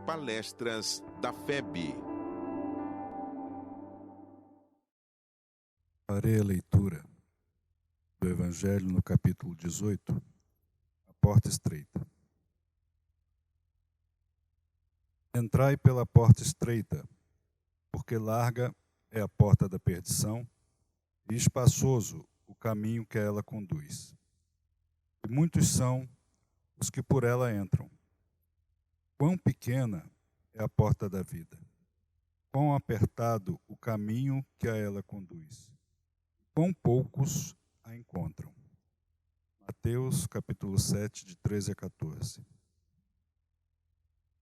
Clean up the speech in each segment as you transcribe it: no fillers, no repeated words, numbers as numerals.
Palestras da FEB. Farei a leitura do Evangelho no capítulo 18, a porta estreita. Entrai pela porta estreita, porque larga é a porta da perdição, e espaçoso o caminho que a ela conduz. E muitos são os que por ela entram. Quão pequena é a porta da vida, quão apertado o caminho que a ela conduz, quão poucos a encontram. Mateus capítulo 7, de 13 a 14.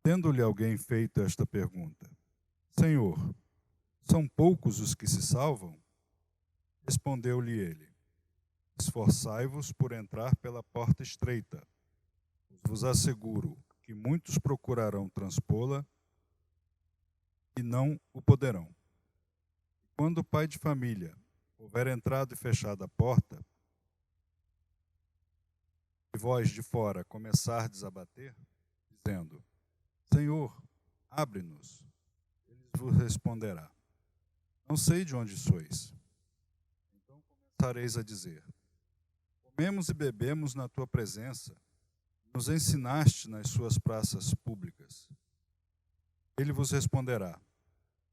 Tendo-lhe alguém feito esta pergunta: Senhor, são poucos os que se salvam? Respondeu-lhe ele: Esforçai-vos por entrar pela porta estreita. Vos asseguro que muitos procurarão transpô-la e não o poderão. Quando o pai de família houver entrado e fechado a porta, e vós de fora começardes a bater, dizendo: Senhor, abre-nos, ele vos responderá: Não sei de onde sois. Então começareis a dizer: Comemos e bebemos na tua presença, nos ensinaste nas suas praças públicas. Ele vos responderá: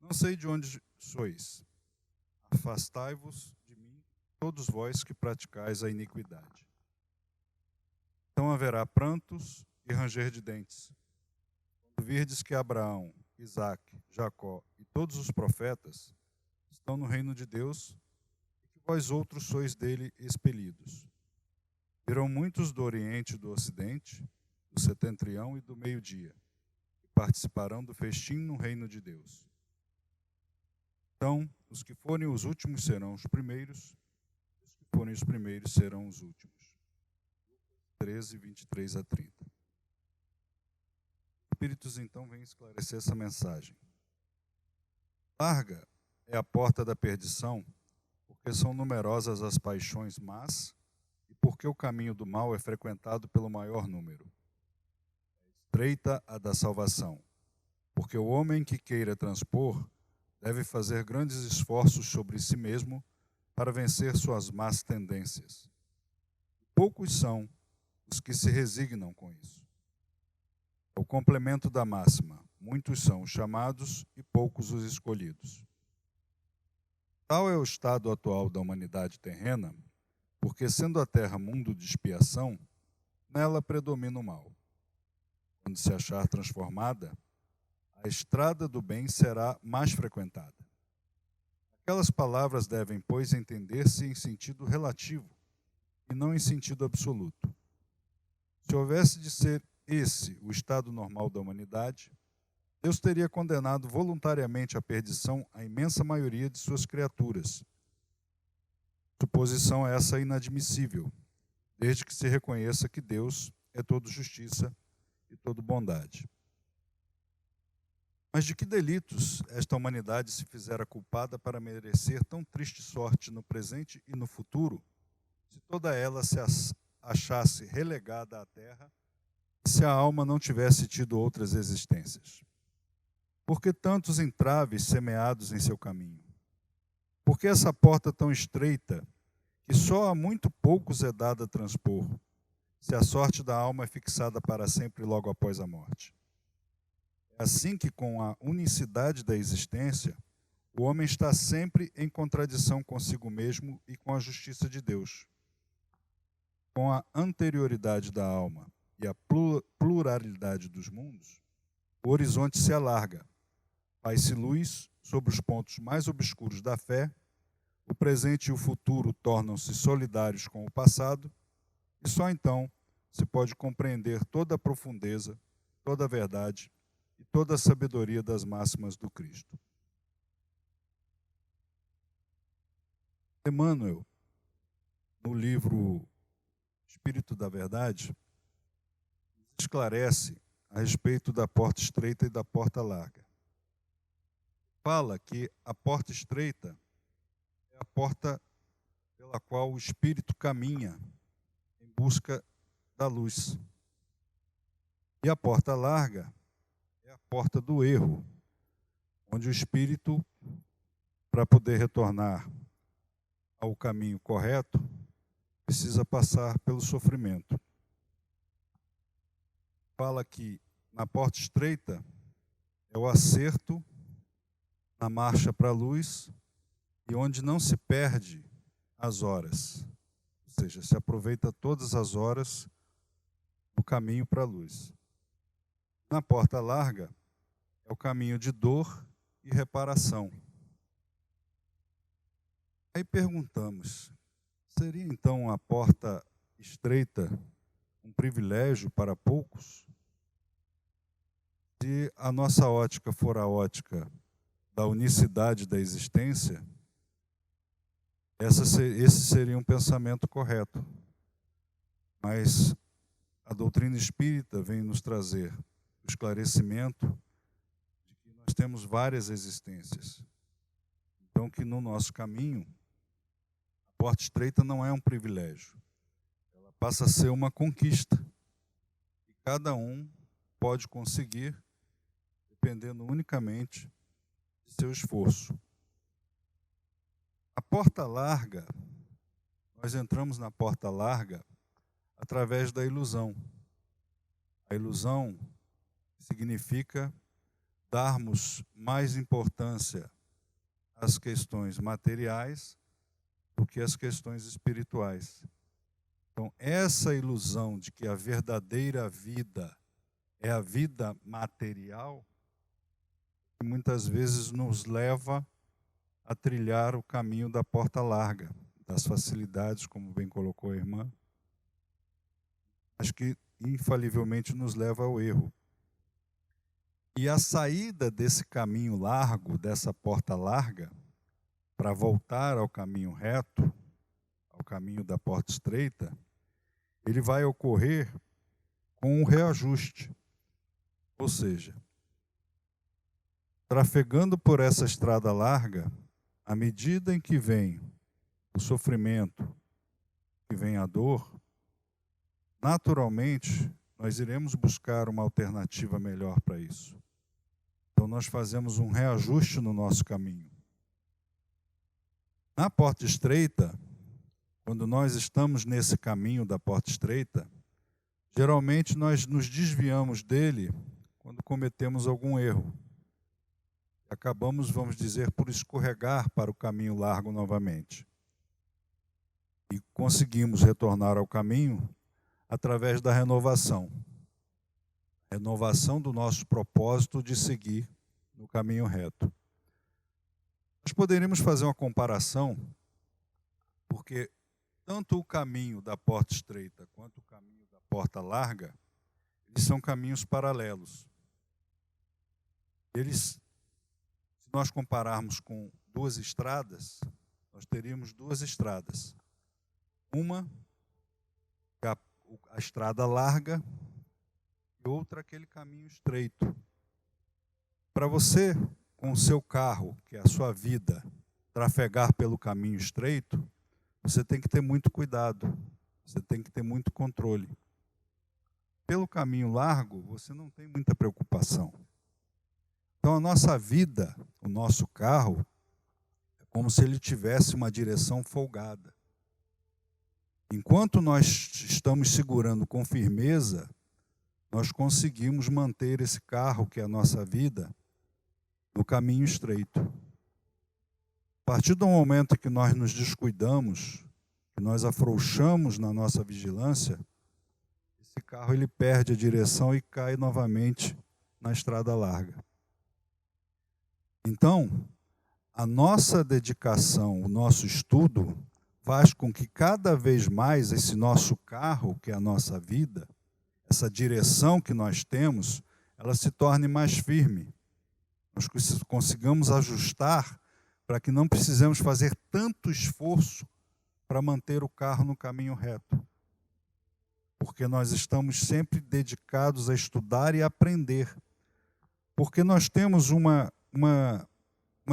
Não sei de onde sois. Afastai-vos de mim, todos vós que praticais a iniquidade. Então haverá prantos e ranger de dentes, quando virdes que Abraão, Isaque, Jacó e todos os profetas estão no reino de Deus e que vós outros sois dele expelidos. Virão muitos do Oriente e do Ocidente, do Setentrião e do Meio-dia, e participarão do festim no reino de Deus. Então, os que forem os últimos serão os primeiros, os que forem os primeiros serão os últimos. 13, 23 a 30. Espíritos, então, vêm esclarecer essa mensagem. Larga é a porta da perdição, porque são numerosas as paixões más e porque o caminho do mal é frequentado pelo maior número. Estreita a da salvação, porque o homem que queira transpor deve fazer grandes esforços sobre si mesmo para vencer suas más tendências. Poucos são os que se resignam com isso. O complemento da máxima: muitos são os chamados e poucos os escolhidos. Tal é o estado atual da humanidade terrena, porque, sendo a terra mundo de expiação, nela predomina o mal. Quando se achar transformada, a estrada do bem será mais frequentada. Aquelas palavras devem, pois, entender-se em sentido relativo e não em sentido absoluto. Se houvesse de ser esse o estado normal da humanidade, Deus teria condenado voluntariamente à perdição a imensa maioria de suas criaturas. Suposição essa inadmissível, desde que se reconheça que Deus é todo justiça e todo bondade. Mas de que delitos esta humanidade se fizera culpada para merecer tão triste sorte no presente e no futuro, se toda ela se achasse relegada à terra e se a alma não tivesse tido outras existências? Por que tantos entraves semeados em seu caminho? Por que essa porta tão estreita que só a muito poucos é dada a transpor, se a sorte da alma é fixada para sempre logo após a morte? É assim que, com a unicidade da existência, o homem está sempre em contradição consigo mesmo e com a justiça de Deus. Com a anterioridade da alma e a pluralidade dos mundos, o horizonte se alarga, faz-se luz sobre os pontos mais obscuros da fé, o presente e o futuro tornam-se solidários com o passado, e só então se pode compreender toda a profundeza, toda a verdade e toda a sabedoria das máximas do Cristo. Emmanuel, no livro Espírito da Verdade, esclarece a respeito da porta estreita e da porta larga. Fala que a porta estreita é a porta pela qual o espírito caminha em busca da luz. E a porta larga é a porta do erro, onde o espírito, para poder retornar ao caminho correto, precisa passar pelo sofrimento. Fala que na porta estreita é o acerto na marcha para a luz e onde não se perde as horas. Ou seja, se aproveita todas as horas no caminho para a luz. Na porta larga é o caminho de dor e reparação. Aí perguntamos, seria então a porta estreita um privilégio para poucos? Se a nossa ótica for a ótica da unicidade da existência, esse seria um pensamento correto. Mas a doutrina espírita vem nos trazer o esclarecimento de que nós temos várias existências. Então, que no nosso caminho, a porta estreita não é um privilégio. Ela passa a ser uma conquista. E cada um pode conseguir, dependendo unicamente de seu esforço. A porta larga, nós entramos na porta larga através da ilusão. A ilusão significa darmos mais importância às questões materiais do que às questões espirituais. Então, essa ilusão de que a verdadeira vida é a vida material, muitas vezes nos leva a trilhar o caminho da porta larga, das facilidades, como bem colocou a irmã, acho que infalivelmente nos leva ao erro. E a saída desse caminho largo, dessa porta larga, para voltar ao caminho reto, ao caminho da porta estreita, ele vai ocorrer com um reajuste. Ou seja, trafegando por essa estrada larga, à medida em que vem o sofrimento, que vem a dor, naturalmente nós iremos buscar uma alternativa melhor para isso. Então nós fazemos um reajuste no nosso caminho. Na porta estreita, quando nós estamos nesse caminho da porta estreita, geralmente nós nos desviamos dele quando cometemos algum erro. Acabamos, vamos dizer, por escorregar para o caminho largo novamente. E conseguimos retornar ao caminho através da renovação. Renovação do nosso propósito de seguir no caminho reto. Nós poderíamos fazer uma comparação, porque tanto o caminho da porta estreita quanto o caminho da porta larga, eles são caminhos paralelos. Eles, se nós compararmos com duas estradas, nós teríamos duas estradas. Uma, a estrada larga, e outra, aquele caminho estreito. Para você, com o seu carro, que é a sua vida, trafegar pelo caminho estreito, você tem que ter muito cuidado, você tem que ter muito controle. Pelo caminho largo, você não tem muita preocupação. Então, a nossa vida, o nosso carro, é como se ele tivesse uma direção folgada. Enquanto nós estamos segurando com firmeza, nós conseguimos manter esse carro, que é a nossa vida, no caminho estreito. A partir do momento que nós nos descuidamos, que nós afrouxamos na nossa vigilância, esse carro ele perde a direção e cai novamente na estrada larga. Então, a nossa dedicação, o nosso estudo, faz com que cada vez mais esse nosso carro, que é a nossa vida, essa direção que nós temos, ela se torne mais firme. Nós consigamos ajustar para que não precisemos fazer tanto esforço para manter o carro no caminho reto. Porque nós estamos sempre dedicados a estudar e aprender. Porque nós temos uma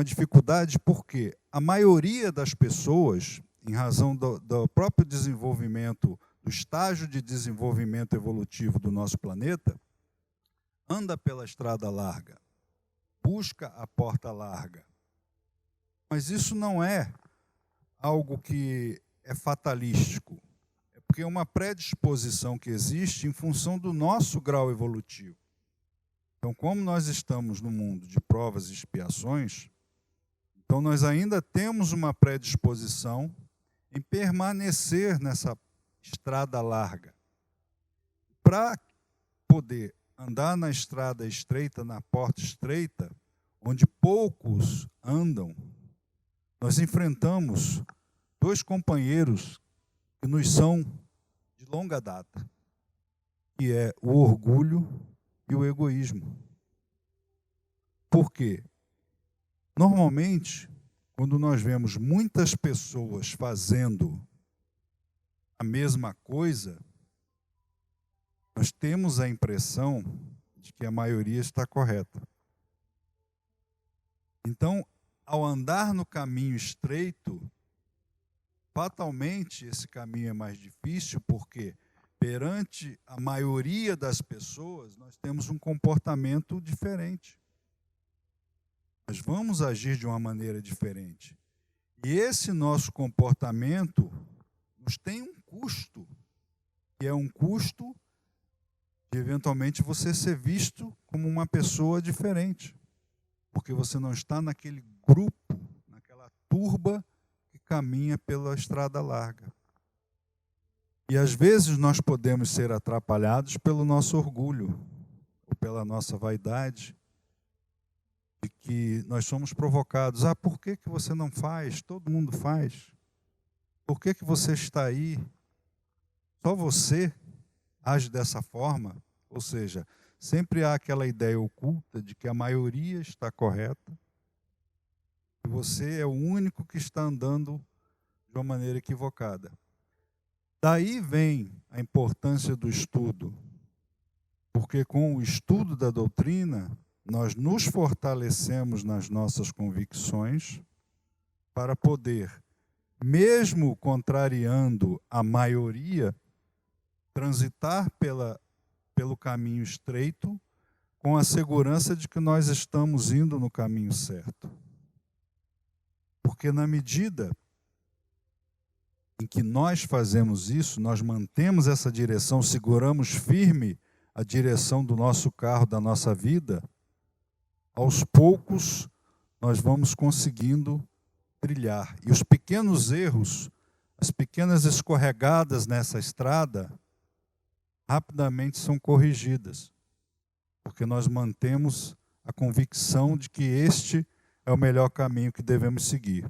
dificuldade, porque a maioria das pessoas, em razão do próprio desenvolvimento, do estágio de desenvolvimento evolutivo do nosso planeta, anda pela estrada larga, busca a porta larga. Mas isso não é algo que é fatalístico. É porque é uma predisposição que existe em função do nosso grau evolutivo. Então, como nós estamos no mundo de provas e expiações, então nós ainda temos uma predisposição em permanecer nessa estrada larga. Para poder andar na estrada estreita, na porta estreita, onde poucos andam, nós enfrentamos dois companheiros que nos são de longa data, que é o orgulho e o egoísmo. Por quê? Normalmente, quando nós vemos muitas pessoas fazendo a mesma coisa, nós temos a impressão de que a maioria está correta. Então, ao andar no caminho estreito, fatalmente esse caminho é mais difícil, porque perante a maioria das pessoas, nós temos um comportamento diferente. Nós vamos agir de uma maneira diferente. E esse nosso comportamento nos tem um custo, que é um custo de eventualmente você ser visto como uma pessoa diferente, porque você não está naquele grupo, naquela turba que caminha pela estrada larga. E às vezes nós podemos ser atrapalhados pelo nosso orgulho, ou pela nossa vaidade, de que nós somos provocados. Por que você não faz? Todo mundo faz. Por que você está aí? Só você age dessa forma? Ou seja, sempre há aquela ideia oculta de que a maioria está correta e você é o único que está andando de uma maneira equivocada. Daí vem a importância do estudo, porque com o estudo da doutrina, nós nos fortalecemos nas nossas convicções para poder, mesmo contrariando a maioria, transitar pelo caminho estreito com a segurança de que nós estamos indo no caminho certo. Porque na medida em que nós fazemos isso, nós mantemos essa direção, seguramos firme a direção do nosso carro, da nossa vida, aos poucos nós vamos conseguindo trilhar. E os pequenos erros, as pequenas escorregadas nessa estrada, rapidamente são corrigidas, porque nós mantemos a convicção de que este é o melhor caminho que devemos seguir.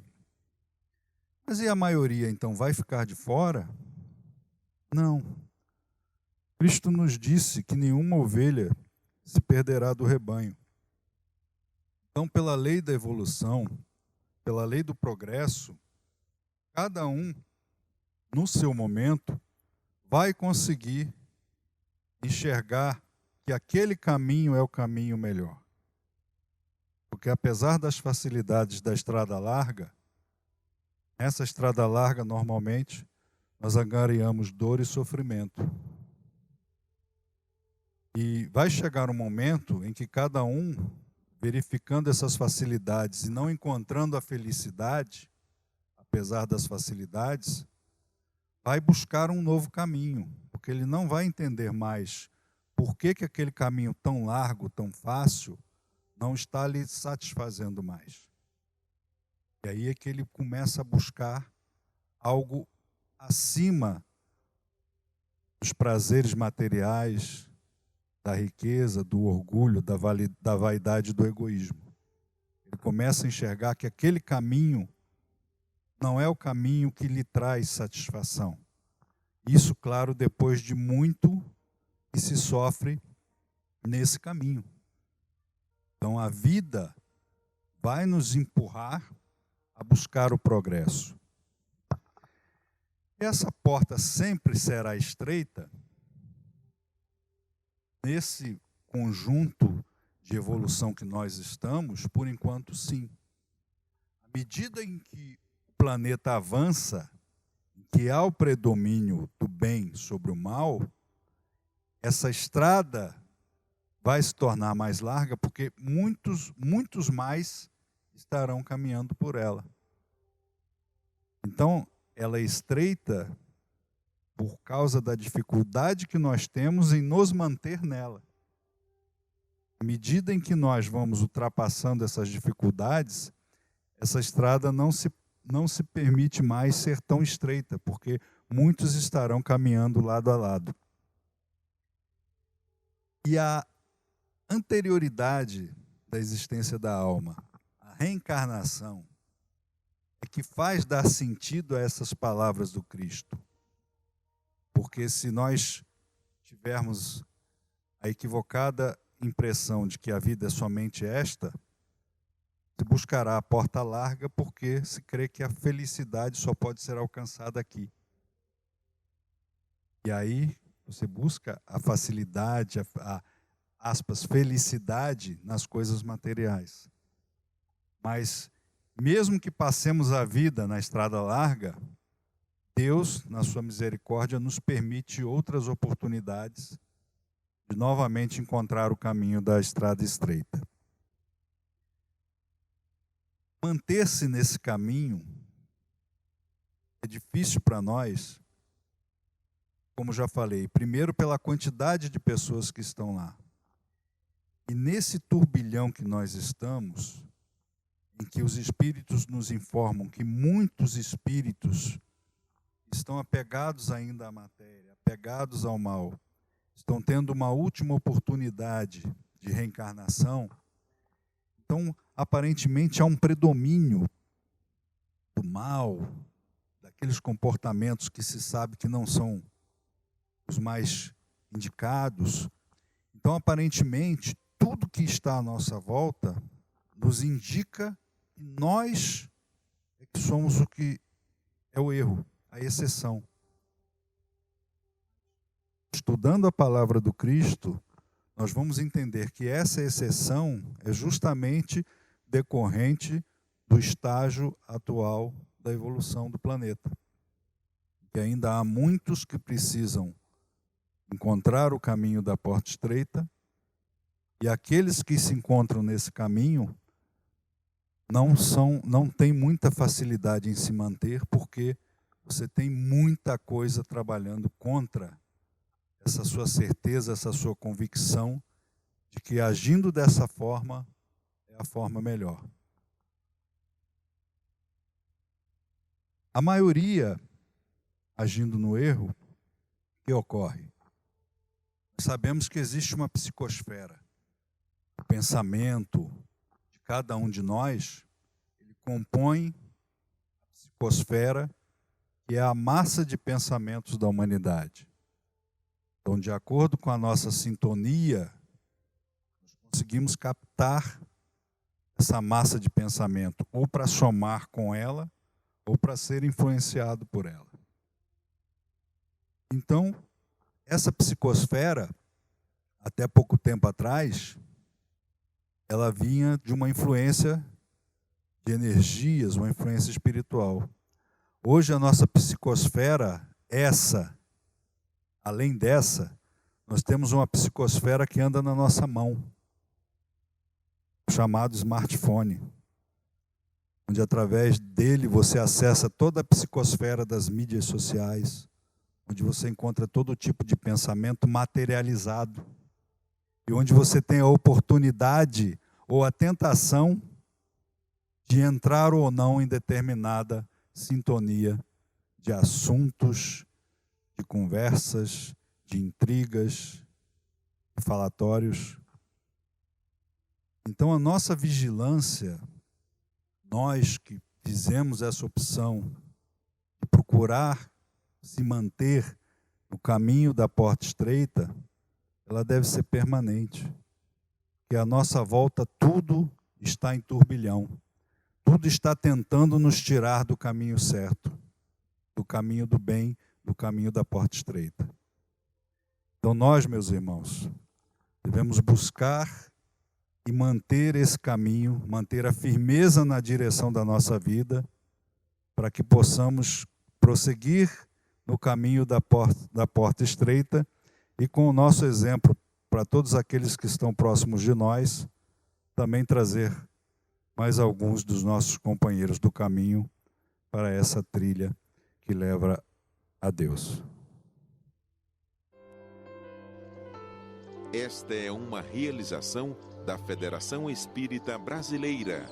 Mas e a maioria, então, vai ficar de fora? Não. Cristo nos disse que nenhuma ovelha se perderá do rebanho. Então, pela lei da evolução, pela lei do progresso, cada um, no seu momento, vai conseguir enxergar que aquele caminho é o caminho melhor. Porque apesar das facilidades da estrada larga, nessa estrada larga, normalmente, nós angariamos dor e sofrimento. E vai chegar um momento em que cada um, verificando essas facilidades e não encontrando a felicidade, apesar das facilidades, vai buscar um novo caminho, porque ele não vai entender mais por que aquele caminho tão largo, tão fácil, não está lhe satisfazendo mais. E aí é que ele começa a buscar algo acima dos prazeres materiais, da riqueza, do orgulho, da vaidade e do egoísmo. Ele começa a enxergar que aquele caminho não é o caminho que lhe traz satisfação. Isso, claro, depois de muito que se sofre nesse caminho. Então, a vida vai nos empurrar a buscar o progresso. Essa porta sempre será estreita. Nesse conjunto de evolução que nós estamos, por enquanto, sim. À medida em que o planeta avança, em que há o predomínio do bem sobre o mal, essa estrada vai se tornar mais larga porque muitos mais estarão caminhando por ela. Então, ela é estreita por causa da dificuldade que nós temos em nos manter nela. À medida em que nós vamos ultrapassando essas dificuldades, essa estrada não se permite mais ser tão estreita, porque muitos estarão caminhando lado a lado. E a anterioridade da existência da alma, a reencarnação, é que faz dar sentido a essas palavras do Cristo. Porque se nós tivermos a equivocada impressão de que a vida é somente esta, se buscará a porta larga porque se crê que a felicidade só pode ser alcançada aqui. E aí você busca a facilidade, aspas, felicidade nas coisas materiais. Mas mesmo que passemos a vida na estrada larga, Deus, na sua misericórdia, nos permite outras oportunidades de novamente encontrar o caminho da estrada estreita. Manter-se nesse caminho é difícil para nós, como já falei, primeiro pela quantidade de pessoas que estão lá. E nesse turbilhão que nós estamos, em que os espíritos nos informam que muitos espíritos estão apegados ainda à matéria, apegados ao mal, estão tendo uma última oportunidade de reencarnação, então, aparentemente, há um predomínio do mal, daqueles comportamentos que se sabe que não são os mais indicados. Então, aparentemente, tudo que está à nossa volta nos indica que nós é que somos o que é o erro, a exceção. Estudando a palavra do Cristo, nós vamos entender que essa exceção é justamente decorrente do estágio atual da evolução do planeta. Que ainda há muitos que precisam encontrar o caminho da porta estreita, e aqueles que se encontram nesse caminho não têm muita facilidade em se manter, porque você tem muita coisa trabalhando contra essa sua certeza, essa sua convicção de que agindo dessa forma é a forma melhor. A maioria agindo no erro, o que ocorre? Sabemos que existe uma psicosfera. O pensamento de cada um de nós, ele compõe a psicosfera, que é a massa de pensamentos da humanidade. Então, de acordo com a nossa sintonia, nós conseguimos captar essa massa de pensamento, ou para somar com ela, ou para ser influenciado por ela. Então, essa psicosfera, até pouco tempo atrás, ela vinha de uma influência de energias, uma influência espiritual. Hoje a nossa psicosfera, além dessa, nós temos uma psicosfera que anda na nossa mão, chamado smartphone, onde através dele você acessa toda a psicosfera das mídias sociais, onde você encontra todo tipo de pensamento materializado, e onde você tem a oportunidade ou a tentação de entrar ou não em determinada sintonia de assuntos, de conversas, de intrigas, de falatórios. Então, a nossa vigilância, nós que fizemos essa opção de procurar se manter no caminho da porta estreita, ela deve ser permanente. Porque à nossa volta tudo está em turbilhão. Tudo está tentando nos tirar do caminho certo, do caminho do bem, do caminho da porta estreita. Então nós, meus irmãos, devemos buscar e manter esse caminho, manter a firmeza na direção da nossa vida, para que possamos prosseguir no caminho da porta estreita e, com o nosso exemplo para todos aqueles que estão próximos de nós, também trazer mais alguns dos nossos companheiros do caminho para essa trilha que leva a Deus. Esta é uma realização da Federação Espírita Brasileira.